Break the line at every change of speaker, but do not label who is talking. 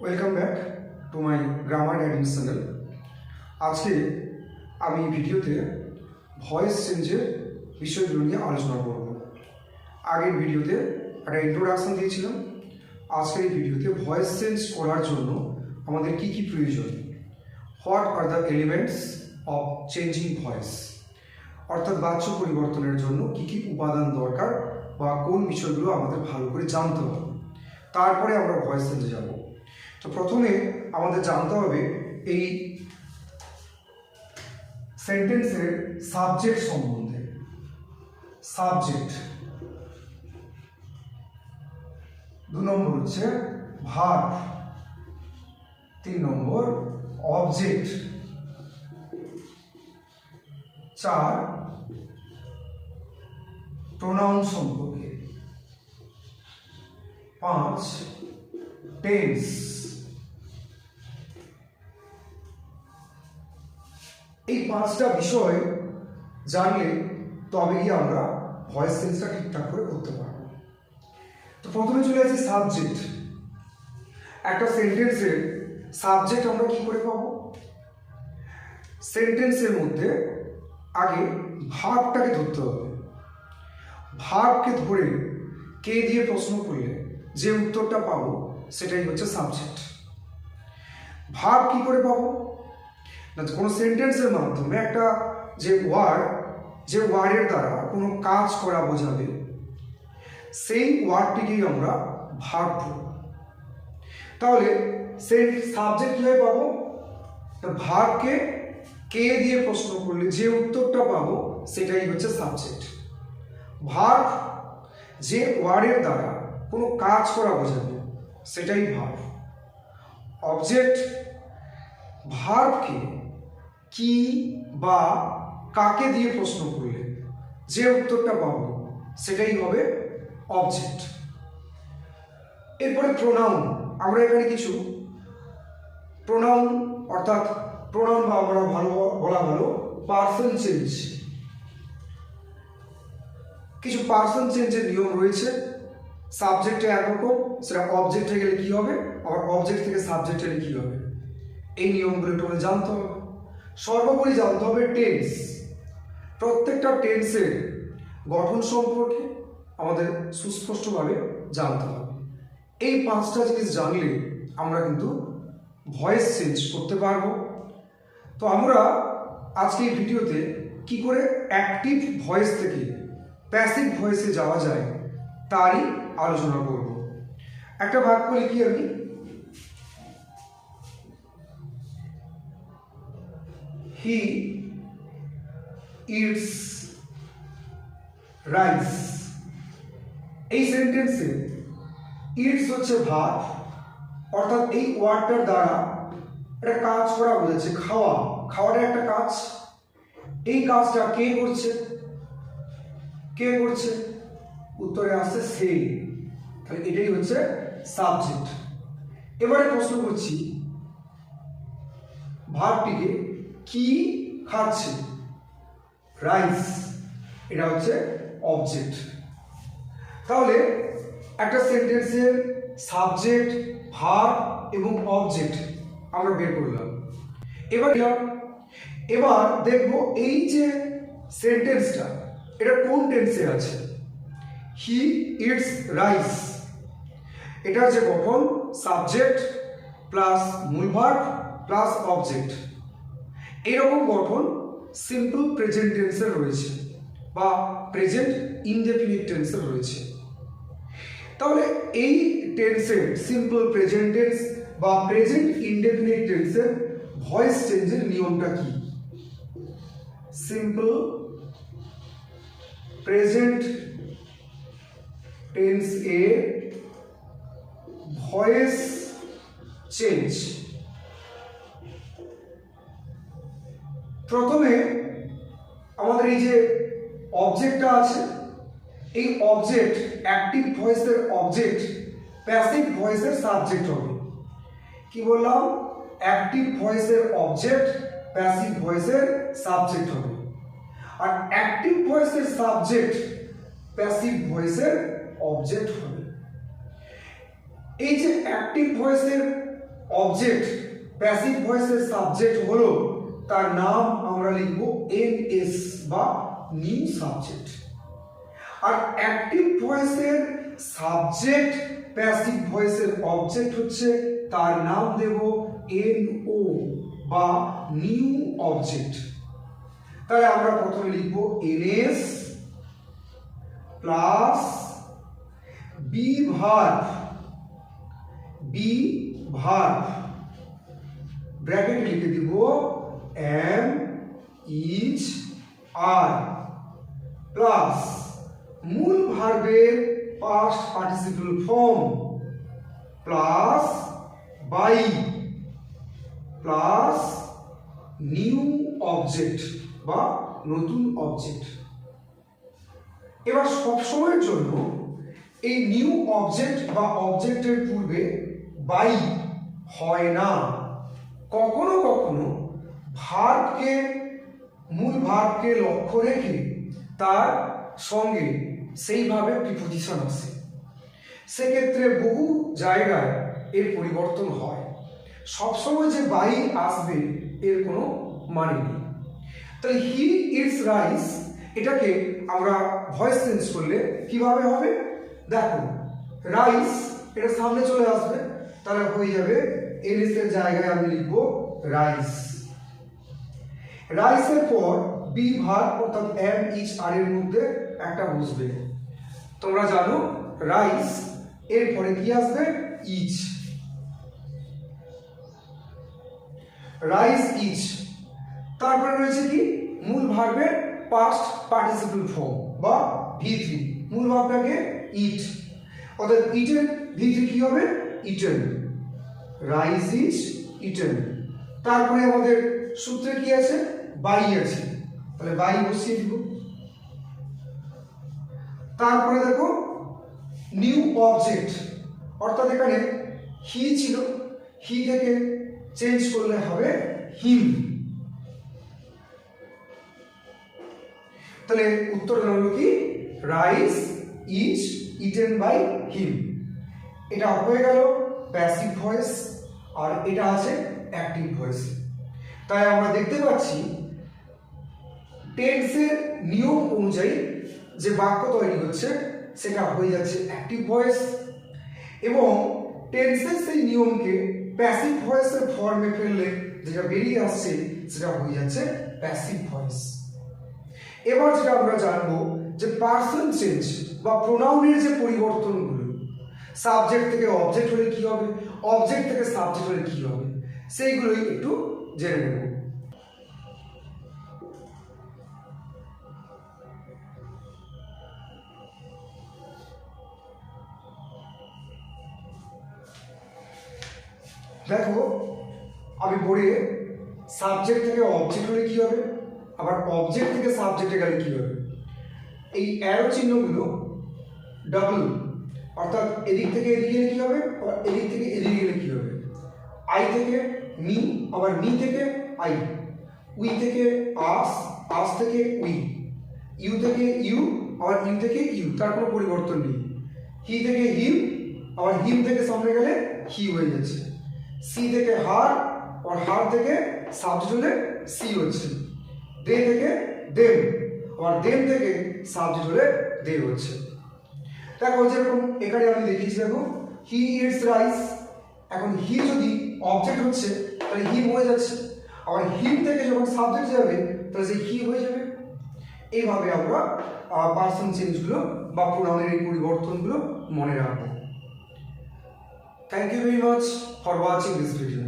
Welcome back to my grammar guidance channel. আজকে আমি ভিডিওতে ভয়েস চেঞ্জের বিষয়গুলো নিয়ে আলোচনা করব। আগের ভিডিওতে একটা ইন্ট্রোডাকশন দিয়েছিলাম। আজকের এই ভিডিওতে ভয়েস চেঞ্জ করার জন্য আমাদের কি কি প্রয়োজন, what are the elements of changing voice, অর্থাৎ বাচ্য পরিবর্তনের জন্য কি কি উপাদান দরকার বা কোন বিষয়গুলো আমাদের ভালো করে জানতে হবে, তারপরে আমরা ভয়েস চেঞ্জে যাব। তো প্রথমে আমাদের জানতে হবে এই সেন্টেন্সের সাবজেক্ট সম্বন্ধে। সাবজেক্ট, 2 নম্বর হচ্ছে ভার্ব, 3 নম্বর অবজেক্ট, 4 প্রোনাউন সম্পর্কে, 5 টেন্স। এই 5টা বিষয় জানলে তবে গিয়ে আমরা ভয়েস চেঞ্জটা ঠিকঠাক করে করতে পারবো। তো প্রথমে চলে আসি সাবজেক্ট। একটা সেন্টেন্সের সাবজেক্ট আমরা কি করে পাবো? সেন্টেন্সের মধ্যে আগে ভার্বটাকে ধরতে হবে। ভার্বকে ধরে কে দিয়ে প্রশ্ন করলে যে উত্তরটা পাবো সেটাই হচ্ছে সাবজেক্ট। ভার্ব কি করে পাবো না, কোনো সেন্টেন্সের মাধ্যমে একটা যে ওয়ার্ডের দ্বারা কোনো কাজ করা বোঝাবে সেই ওয়ার্ডটিকেই আমরা ভার্ব বলব। তাহলে সেই সাবজেক্ট কিভাবে পাবো? ভার্বকে কে দিয়ে প্রশ্ন করলে যে উত্তরটা পাবো সেটাই হচ্ছে সাবজেক্ট। ভার্ব যে ওয়ার্ডের দ্বারা কোনো কাজ করা বোঝাবে সেটাই ভার্ব। অবজেক্ট ভার্বকে কি বা কাকে দিয়ে প্রশ্ন করলে যে উত্তরটা পাবো সেটাই হবে অবজেক্ট। এরপরে প্রোনাউন। আমরা এখানে কিছু প্রোনাউন অর্থাৎ প্রোনাউন বা আমরা বলা ভালো পার্সন চেঞ্জ, কিছু পার্সন চেঞ্জের নিয়ম রয়েছে। সাবজেক্টে একরকম, সেটা অবজেক্টে গেলে কি হবে, আবার অবজেক্ট থেকে সাবজেক্টে গেলে কি হবে, এই নিয়মগুলো একটু জানতে হবে। সর্বোপরি জানতে হবে টেন্স। প্রত্যেকটা টেন্সের গঠন সম্পর্কে আমাদের সুস্পষ্টভাবে জানতে হবে। এই 5টা জিনিস জানলে আমরা কিন্তু ভয়েস চেঞ্জ করতে পারবো। তো আমরা আজকে এই ভিডিওতে কি করে অ্যাক্টিভ ভয়েস থেকে প্যাসিভ ভয়েসে যাওয়া যায় তারই আলোচনা করব। একটা বাক্য লিখি আমি, হি ইটস রাইস। এই সেন্টেন্সে ইটস হচ্ছে ভার্ব, অর্থাৎ এই ওয়ার্ডটার দ্বারা একটা কাজ করা বোঝাচ্ছে, খাওয়া। খাওয়াটা একটা কাজ। এই কাজটা কে করছে? কে করছে? উত্তরে আসছে সে। তাহলে এটাই হচ্ছে সাবজেক্ট। এবারে প্রশ্ন করছি ভার্বটিকে কি খাচ্ছে? রাইস। এটা হচ্ছে অবজেক্ট। তাহলে একটা সেন্টেন্সের সাবজেক্ট, ভার্ব এবং অবজেক্ট আমরা বের করলাম। এবার দেখব এই যে সেন্টেন্সটা এটা কোন টেন্সে আছে। হি ইটস রাইস, এটার যে গঠন সাবজেক্ট প্লাস মূল ভার্ব প্লাস অবজেক্ট, এরকম গঠন সিম্পল প্রেজেন্ট টেন্সের রয়েছে বা প্রেজেন্ট ইনডেফিনিট টেন্সের রয়েছে। তাহলে এই টেন্সের সিম্পল প্রেজেন্ট টেন্স বা প্রেজেন্ট ইনডেফিনিট টেন্সের ভয়েস চেঞ্জের নিয়মটা কি? সিম্পল প্রেজেন্ট টেন্স এ ভয়েস চেঞ্জ। প্রথমে আমাদের এই যে অবজেক্টটা আছে, এই অবজেক্ট অ্যাক্টিভ ভয়েসের অবজেক্ট, প্যাসিভ ভয়েসের সাবজেক্ট হবে। কি বললাম? অ্যাক্টিভ ভয়েসের অবজেক্ট, প্যাসিভ ভয়েসের সাবজেক্ট হবে। আর অ্যাক্টিভ ভয়েসের সাবজেক্ট প্যাসিভ ভয়েসের অবজেক্ট হবে। এই যে অ্যাক্টিভ ভয়েসের অবজেক্ট প্যাসিভ ভয়েসের সাবজেক্ট হলো তার নাম আমরা লিখব এনএস বা নিউ সাবজেক্ট। আর অ্যাক্টিভ ভয়েসের সাবজেক্ট প্যাসিভ ভয়েসের অবজেক্ট হচ্ছে তার নাম দেব এনও বা নিউ অবজেক্ট। তাহলে আমরা প্রথমে লিখব NS plus be verb bracket লিখে দিব এম ইজ আর প্লাস মূল ভার্বের past participle form plus by plus new object বা নতুন অবজেক্ট। এবার সবসময়ের জন্য এই নিউ অবজেক্ট বা অবজেক্টের পূর্বে বাই হয় না, কখনো কখনো ভার্বকে মূল ভার্বকে লক্ষ্য রেখে তার সঙ্গে সেইভাবে প্রিপোজিশন আসে, সেক্ষেত্রে বহু জায়গায় এর পরিবর্তন হয়। সবসময় যে বাই আসবে এর কোনো মানে নেই। তাহলে হি ইটস রাইস এটাকে আমরা ভয়েস চেঞ্জ করলে কিভাবে হবে দেখো, রাইস এটা সামনে চলে আসবে, তাহলে হয়ে যাবে এনএস এর জায়গায় আমি লিখব রাইস। রাইসের পর বি ভার্ব অর্থাৎ এম ইজ আর এর মধ্যে একটা বসবে। তোমরা জানো রাইস এর পরে কি আসবে ইজ, রাইস ইজ। তারপরে রয়েছে কি মূল ভার্বের পাস্ট পার্টিসিপল ফর্ম বা ভি3, মূল ভার্বটাকে ইট, অর্থাৎ ইটের ভি3 কি হবে ইটেন, রাইস ইজ ইটেন। তারপরে আমাদের সূত্রে কি আছে বাই আছে, তাহলে বাই বসিয়ে দিব। তারপরে দেখো নিউ অবজেক্ট, অর্থাৎ এখানে হি ছিল, হি থেকে চেঞ্জ করলে হবে হিম। তাহলে উত্তর হলো কি rice is eaten by him. এটা হয়ে গেল প্যাসিভ ভয়েস আর এটা আছে অ্যাক্টিভ ভয়েস। তাই আমরা দেখতে পাচ্ছি টেন্সের নিয়ম অনুযায়ী যে বাক্য তৈরি হচ্ছে সেটা হয়ে যাচ্ছে অ্যাক্টিভ ভয়েস, এবং টেন্সের সেই নিয়মকে প্যাসিভ ভয়েসের ফর্মে ফেললে যেটা বেরিয়ে আসছে সেটা হয়ে যাচ্ছে প্যাসিভ ভয়েস। এবার যেটা আমরা জানবো যে পার্সন চেঞ্জ বা প্রোনাউনের যে পরিবর্তনগুলো, সাবজেক্ট থেকে অবজেক্ট হলে কি হবে, অবজেক্ট থেকে সাবজেক্ট হলে কি হবে, সেইগুলোই একটু জেনে নেব। দেখো আমি বোর্ডে সাবজেক্ট থেকে অবজেক্ট হলে কি হবে, আবার অবজেক্ট থেকে সাবজেক্টে গেলে কি হবে, এই অ্যারো চিহ্নগুলো ডাবল, অর্থাৎ এদিক থেকে এদিকে গেলে কি হবে, আবার এদিক থেকে এদিকে গেলে কি হবে, আই থেকে মি, আবার মি থেকে আই, উই থেকে আস, আস থেকে উই, ইউ থেকে ইউ, আবার ইউ থেকে ইউ, তার কোনো পরিবর্তন নেই। হি থেকে হিম, আবার হিম থেকে সামনে গেলে হি হয়ে যাচ্ছে। সি থেকে হার, আর হার থেকে সাবজেক্ট হলে সি হচ্ছে। দে থেকে দেম, আবার দেম থেকে সাবজেক্ট হলে দে হচ্ছে। দেখো যেরকম এখানে আমি দেখিয়েছি, দেখো হি ইটস রাইস, এখন হি যদি অবজেক্ট হচ্ছে তাহলে হিম হয়ে যাচ্ছে, আবার হিম থেকে যখন সাবজেক্ট যাবে তাহলে সেই হি হয়ে যাবে। এইভাবে আমরা পার্সন চেঞ্জগুলো বা প্রোনাউনের এই পরিবর্তনগুলো মনে রাখবো। Thank you very much for watching this video.